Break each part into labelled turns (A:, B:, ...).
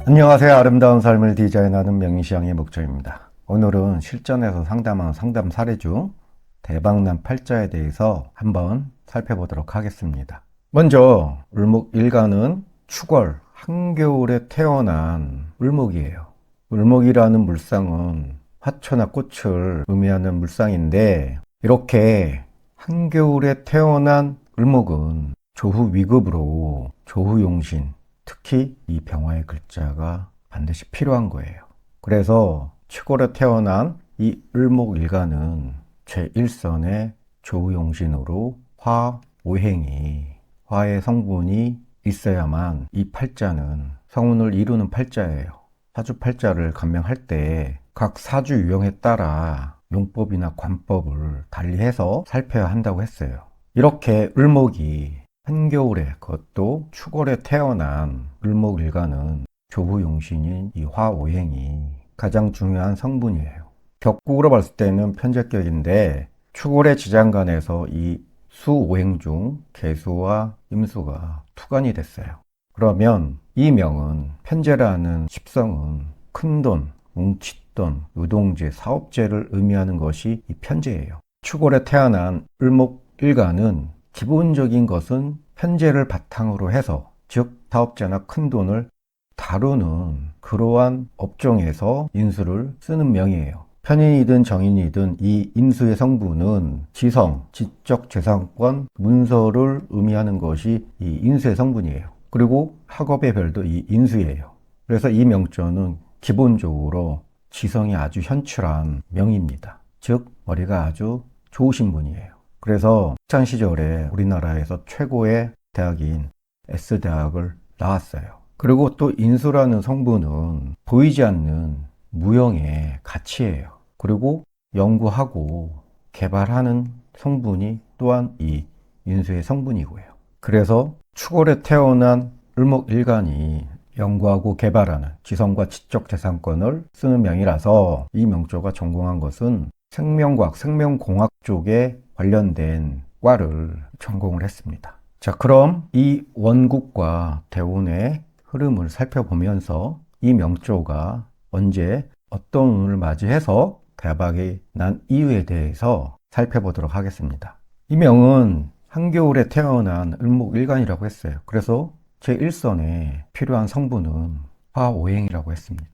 A: 안녕하세요. 아름다운 삶을 디자인하는 명리시장의 목조입니다. 오늘은 실전에서 상담한 상담 사례 중 대박난 팔자에 대해서 한번 살펴보도록 하겠습니다. 먼저 을목일간은 축월, 한겨울에 태어난 을목이에요. 을목이라는 물상은 화초나 꽃을 의미하는 물상인데, 이렇게 한겨울에 태어난 을목은 조후위급으로 조후용신, 특히 이 병화의 글자가 반드시 필요한 거예요. 그래서 축월에 태어난 이 을목일간은 제1선의 조우용신으로 화, 오행이, 화의 성분이 있어야만 이 팔자는 성운을 이루는 팔자예요. 사주팔자를 감명할 때 각 사주 유형에 따라 용법이나 관법을 달리해서 살펴야 한다고 했어요. 이렇게 을목이 한겨울에, 그것도 축월에 태어난 을목일간은 조후용신인 이 화오행이 가장 중요한 성분이에요. 격국으로 봤을 때는 편제격인데, 축월의 지장간에서 이 수오행 중 계수와 임수가 투간이 됐어요. 그러면 이 명은, 편제라는 십성은 큰돈, 뭉칫돈, 유동재, 사업재를 의미하는 것이 이 편제예요. 축월에 태어난 을목일간은 기본적인 것은 편제를 바탕으로 해서, 즉 사업자나 큰돈을 다루는 그러한 업종에서 인수를 쓰는 명이에요. 편인이든 정인이든 이 인수의 성분은 지성, 지적재산권, 문서를 의미하는 것이 이 인수의 성분이에요. 그리고 학업의 별도 이 인수예요. 그래서 이 명조는 기본적으로 지성이 아주 현출한 명입니다. 즉 머리가 아주 좋으신 분이에요. 그래서 학창 시절에 우리나라에서 최고의 대학인 S대학을 나왔어요. 그리고 또 인수라는 성분은 보이지 않는 무형의 가치예요. 그리고 연구하고 개발하는 성분이 또한 이 인수의 성분이고요. 그래서 축월에 태어난 을목일간이 연구하고 개발하는 지성과 지적재산권을 쓰는 명이라서 이 명조가 전공한 것은 생명과학, 생명공학 쪽에 관련된 과를 전공을 했습니다. 자, 그럼 이 원국과 대운의 흐름을 살펴보면서 이 명조가 언제 어떤 운을 맞이해서 대박이 난 이유에 대해서 살펴보도록 하겠습니다. 이 명은 한겨울에 태어난 을목일간이라고 했어요. 그래서 제1선에 필요한 성분은 화오행이라고 했습니다.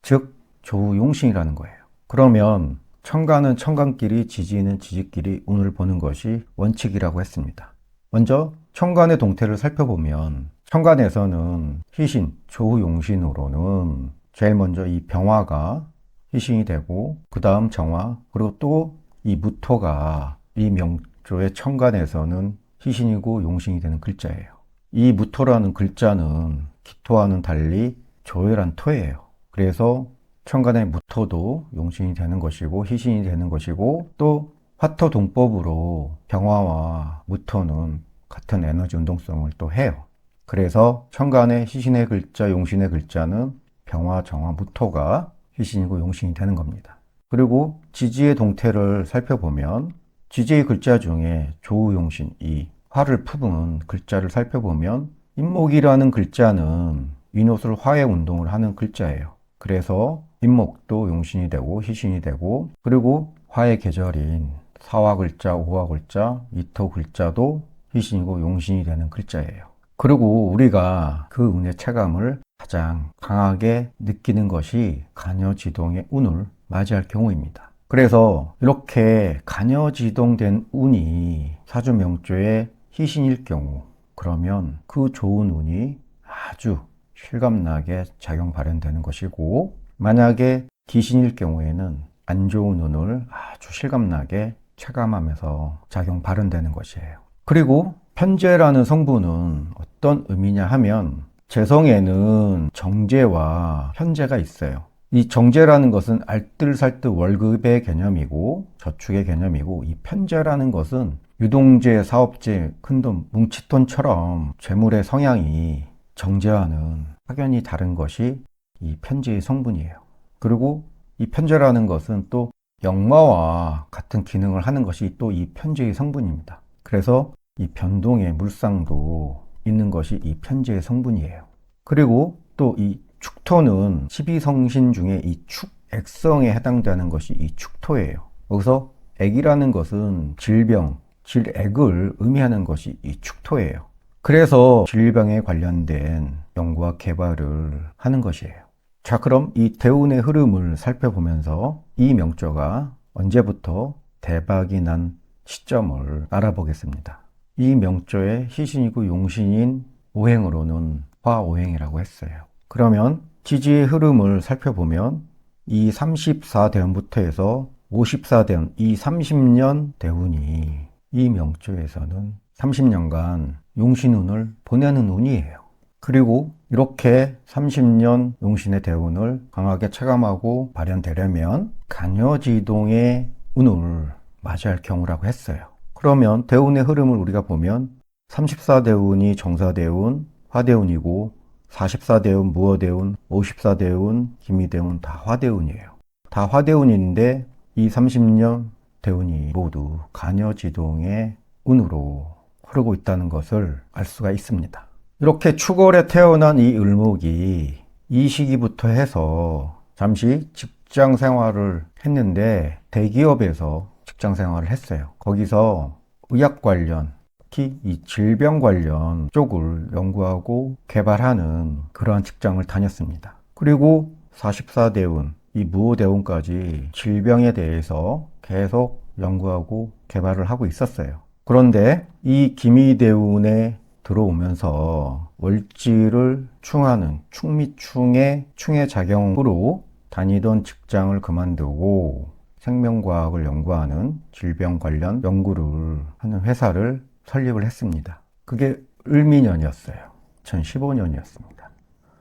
A: 즉 조우용신이라는 거예요. 그러면 천간은 천간끼리, 지지는 지지끼리 운을 보는 것이 원칙이라고 했습니다. 먼저 천간의 동태를 살펴보면, 천간에서는 희신, 조우용신으로는 제일 먼저 이 병화가 희신이 되고, 그 다음 정화, 그리고 또 이 무토가 이 명조의 천간에서는 희신이고 용신이 되는 글자예요. 이 무토라는 글자는 기토와는 달리 조열한 토예요. 그래서 천간의 무토도 용신이 되는 것이고 희신이 되는 것이고, 또 화토 동법으로 병화와 무토는 같은 에너지 운동성을 또 해요. 그래서 천간의 희신의 글자, 용신의 글자는 병화, 정화, 무토가 희신이고 용신이 되는 겁니다. 그리고 지지의 동태를 살펴보면, 지지의 글자 중에 조우용신, 이 화를 품은 글자를 살펴보면, 임목이라는 글자는 인옷을 화의 운동을 하는 글자예요. 그래서 임목도 용신이 되고 희신이 되고, 그리고 화의 계절인 사화 글자, 오화 글자, 이토 글자도 희신이고 용신이 되는 글자예요. 그리고 우리가 그 운의 체감을 가장 강하게 느끼는 것이 간여지동의 운을 맞이할 경우입니다. 그래서 이렇게 간여지동된 운이 사주명조의 희신일 경우, 그러면 그 좋은 운이 아주 실감나게 작용 발현되는 것이고, 만약에 기신일 경우에는 안 좋은 운을 아주 실감나게 체감하면서 작용 발현되는 것이에요. 그리고 편제라는 성분은 어떤 의미냐 하면, 재성에는 정제와 현제가 있어요. 이 정제라는 것은 알뜰살뜰 월급의 개념이고 저축의 개념이고, 이 편제라는 것은 유동재, 사업재, 큰돈, 뭉칫돈처럼 재물의 성향이 정제와는 확연히 다른 것이 이 편제의 성분이에요. 그리고 이 편제라는 것은 또 역마와 같은 기능을 하는 것이 또 이 편제의 성분입니다. 그래서 이 변동의 물상도 있는 것이 이 편제의 성분이에요. 그리고 또 이 축토는 12성신 중에 이 축액성에 해당되는 것이 이 축토예요. 여기서 액이라는 것은 질병, 질액을 의미하는 것이 이 축토예요. 그래서 질병에 관련된 연구와 개발을 하는 것이에요. 자, 그럼 이 대운의 흐름을 살펴보면서 이 명조가 언제부터 대박이 난 시점을 알아보겠습니다. 이 명조의 시신이고 용신인 오행으로는 화오행이라고 했어요. 그러면 지지의 흐름을 살펴보면 이 34대운부터 해서 54대운, 이 30년 대운이 이 명조에서는 30년간 용신운을 보내는 운이에요. 그리고 이렇게 30년 용신의 대운을 강하게 체감하고 발현되려면 간여지동의 운을 맞이할 경우라고 했어요. 그러면 대운의 흐름을 우리가 보면 34대운이 정사대운, 화대운이고 44대운, 무어대운, 54대운, 기미대운 다 화대운이에요. 다 화대운인데 이 30년 대운이 모두 간여지동의 운으로 흐르고 있다는 것을 알 수가 있습니다. 이렇게 축월에 태어난 이 을목이 이 시기부터 해서 잠시 직장 생활을 했는데 대기업에서 직장 생활을 했어요. 거기서 의학 관련, 특히 이 질병 관련 쪽을 연구하고 개발하는 그러한 직장을 다녔습니다. 그리고 44대운, 이 무오대운까지 질병에 대해서 계속 연구하고 개발을 하고 있었어요. 그런데 이 기미대운에 들어오면서 월지를 충하는 충미충의 충의 작용으로 다니던 직장을 그만두고 생명과학을 연구하는 질병 관련 연구를 하는 회사를 설립을 했습니다. 그게 을미년이었어요. 2015년이었습니다.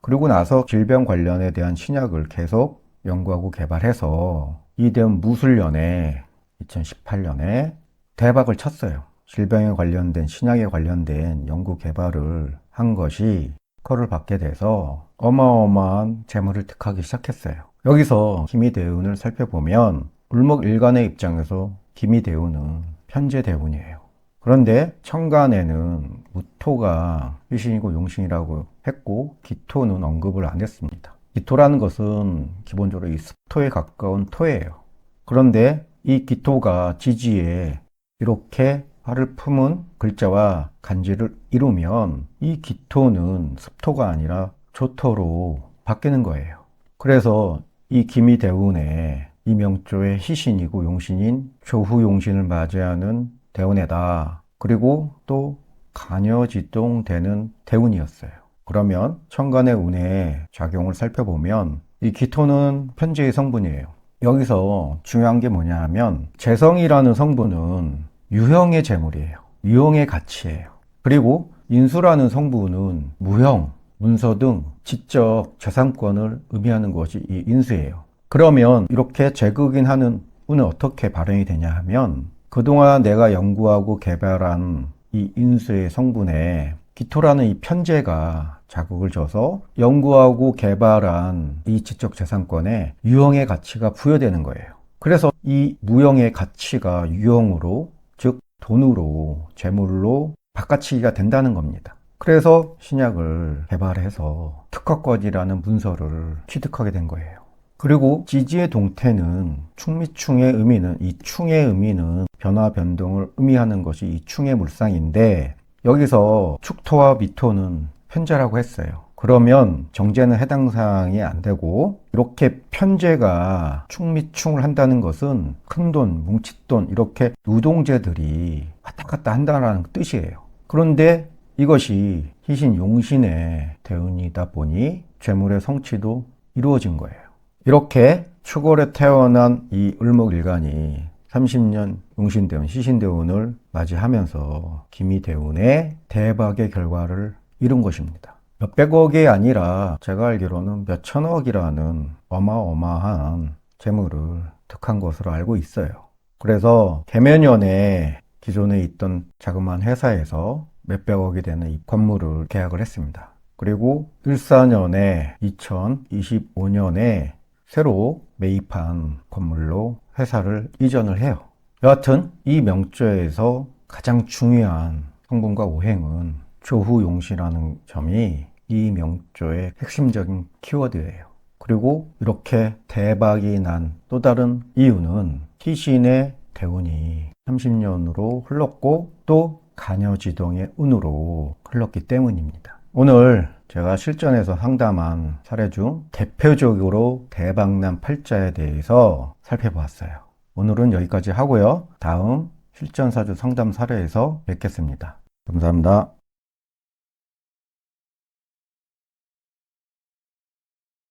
A: 그리고 나서 질병 관련에 대한 신약을 계속 연구하고 개발해서 이 대운 무술년에 2018년에 대박을 쳤어요. 질병에 관련된 신약에 관련된 연구 개발을 한 것이 특허를 받게 돼서 어마어마한 재물을 득하기 시작했어요. 여기서 기미대운을 살펴보면 을목일간의 입장에서 기미대운은 편재대운이에요. 그런데 천간에는 무토가 일신이고 용신이라고 했고 기토는 언급을 안 했습니다. 기토라는 것은 기본적으로 이 습토에 가까운 토예요. 그런데 이 기토가 지지에 이렇게 화를 품은 글자와 간지를 이루면 이 기토는 습토가 아니라 조토로 바뀌는 거예요. 그래서 이 기미대운에 이 명조의 희신이고 용신인 조후용신을 맞이하는 대운에다 그리고 또 간여지동되는 대운이었어요. 그러면 천간의 운의 작용을 살펴보면 이 기토는 편재의 성분이에요. 여기서 중요한 게 뭐냐 하면 재성이라는 성분은 유형의 재물이에요. 유형의 가치예요. 그리고 인수라는 성분은 무형, 문서 등 지적 재산권을 의미하는 것이 이 인수예요. 그러면 이렇게 재극인하는 운은 어떻게 발현이 되냐 하면 그동안 내가 연구하고 개발한 이 인수의 성분에 기토라는 이 편재가 자극을 줘서 연구하고 개발한 이 지적 재산권에 유형의 가치가 부여되는 거예요. 그래서 이 무형의 가치가 유형으로, 즉 돈으로, 재물로 바꿔치기가 된다는 겁니다. 그래서 신약을 개발해서 특허권이라는 문서를 취득하게 된 거예요. 그리고 지지의 동태는 충미충의 의미는, 이 충의 의미는 변화 변동을 의미하는 것이 이 충의 물상인데 여기서 축토와 미토는 편재라고 했어요. 그러면 정제는 해당 사항이 안 되고 이렇게 편재가 충미충을 한다는 것은 큰돈, 뭉칫돈 이렇게 누동제들이 왔다 갔다 한다는 뜻이에요. 그런데 이것이 희신 용신의 대운이다 보니 재물의 성취도 이루어진 거예요. 이렇게 축월에 태어난 이 을목일간이 30년 용신대운, 시신대운을 맞이하면서 기미대운의 대박의 결과를 이룬 것입니다. 몇백억이 아니라 제가 알기로는 몇천억이라는 어마어마한 재물을 득한 것으로 알고 있어요. 그래서 개묘년에 기존에 있던 자그마한 회사에서 몇백억이 되는 이 건물을 계약을 했습니다. 그리고 14년에 2025년에 새로 매입한 건물로 회사를 이전을 해요. 여하튼 이 명조에서 가장 중요한 성분과 오행은 조후용신이라는 점이 이 명조의 핵심적인 키워드예요. 그리고 이렇게 대박이 난 또 다른 이유는 시신의 대운이 30년으로 흘렀고 또 간여지동의 운으로 흘렀기 때문입니다. 오늘 제가 실전에서 상담한 사례 중 대표적으로 대박난 팔자에 대해서 살펴보았어요. 오늘은 여기까지 하고요. 다음 실전사주 상담 사례에서 뵙겠습니다. 감사합니다.